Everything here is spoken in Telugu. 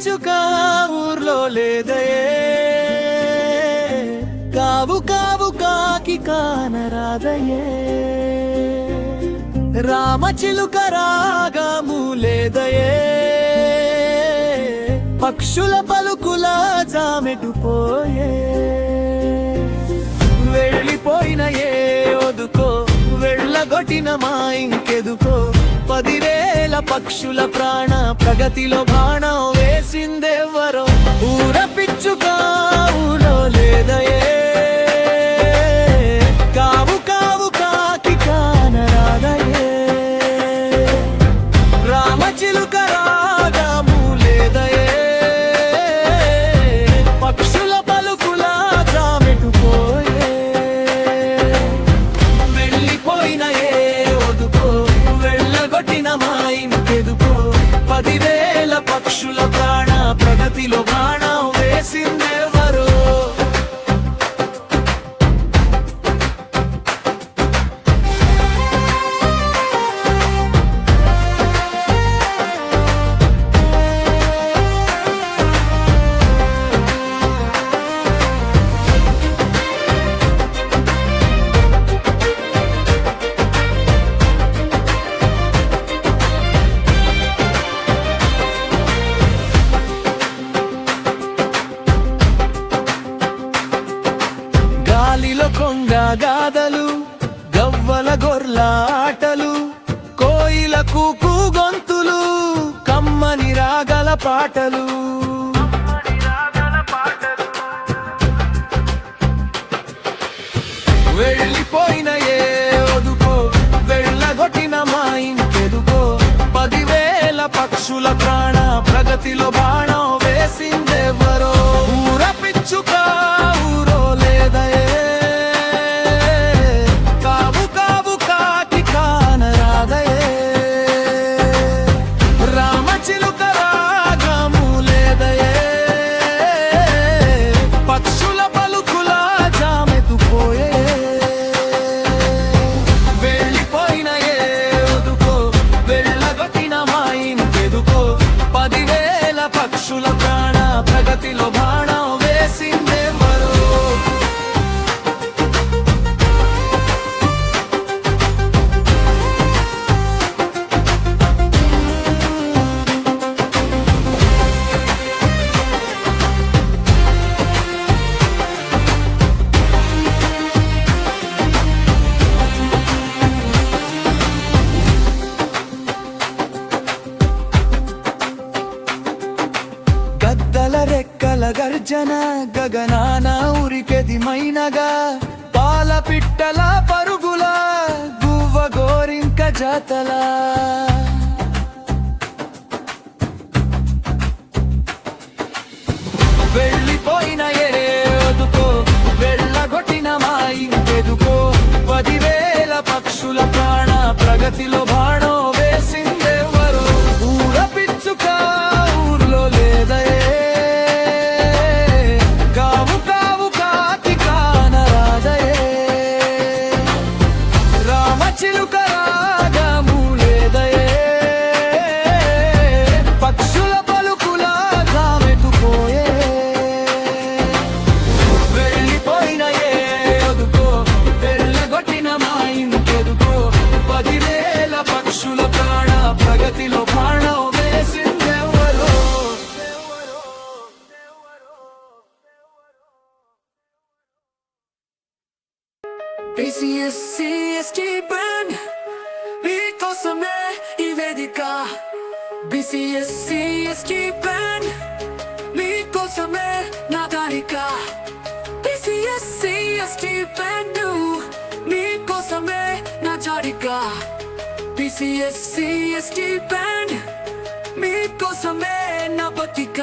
పిచ్చుక ఊర్లో లేదయే, కావు కావు కాకి కానరాదయే, రామచిలుక రాగము లేదయే, పక్షుల పలుకుల జామెటుపోయే, వెళ్ళిపోయిన ఏ ఒదుకో వెళ్ళగొట్టిన మా ఇంకెదుకో, 10,000 పక్షుల ప్రాణ ప్రగతిలో బాణం వేసిందెవ్వరో, ఊర పిచ్చుక ఊళ్ళో లేదయే, కావు కావు కాకి కానరాదయే, రామచిలుక రాగము లేదయే, పక్షుల పలుకుల జామెటుపోయే, వెళ్ళిపోయిన ఏ ఒదుకో వెళ్ళగొట్టిన మా ఇంకెదుకో, 10,000 పక్షుల ప్రాణ ప్రగతిలో బాణం వేసిందెవరో. గాలిలో కొంగ గాథలు, గవ్వల గొర్ల ఆటలు, కోయిల కూకు గొంతులు, కమ్మని రాగల పాటలు, వెళ్ళిపోయిన ఏ ఒదుకో వెళ్ళగొట్టిన మా ఇంకెదుకో, 10,000 పక్షుల ప్రాణ ప్రగతిలో బాణం వేసిందెవరో, ఊర పిచ్చుక ఊరో లేదయే, కావు కావు కాకి కానరాదయే, రామచిలుక రాగము లేదయే, పక్షుల పలుకుల జామెతుపోయే, వెళ్ళిపోయిన ఏ ఒదుకో వెళ్ళగొట్టిన మా ఇంకెదుకో, 10,000 పక్షుల ప్రాణ ప్రగతిలో బాణం వేసిందెవరో. గద్దల రెక్కల గర్జన గగనాన ఉరికెది మైనగా, పాల పిట్టల పరుగుల గువ్వ గోరింక జాతల, వెళ్ళిపోయిన ఏ ఒదుకో వెళ్ళగొట్టిన మా ఇంకెదుకో, 10,000 పక్షుల ప్రాణ ప్రగతిలో బాణం వేసిందెవరో, ఊర పిచ్చుక ఊర్లో లేదయే, కావు కావు కాకి కానరాదయే, రామచిలుక రాగము లేదయే, పక్షుల పలుకుల జామెతుపోయే, వెళ్ళిపోయిన ఏ ఒదుకో వెళ్ళగొట్టిన మా ఇంకెదుకో, 10,000 పక్షుల ప్రాణ ప్రగతిలో బాణం వేసిందెవరో. BCSCST బ్రాండ్ మీకోసమే ఈ వేదిక, BCSCST బ్రాండ్ మీకోసమే నా దారిక, BCSCST బ్రాండ్ మీకోసమే నా జారిక, BCSCST బ్రాండ్ మీకోసమే నా బతిక.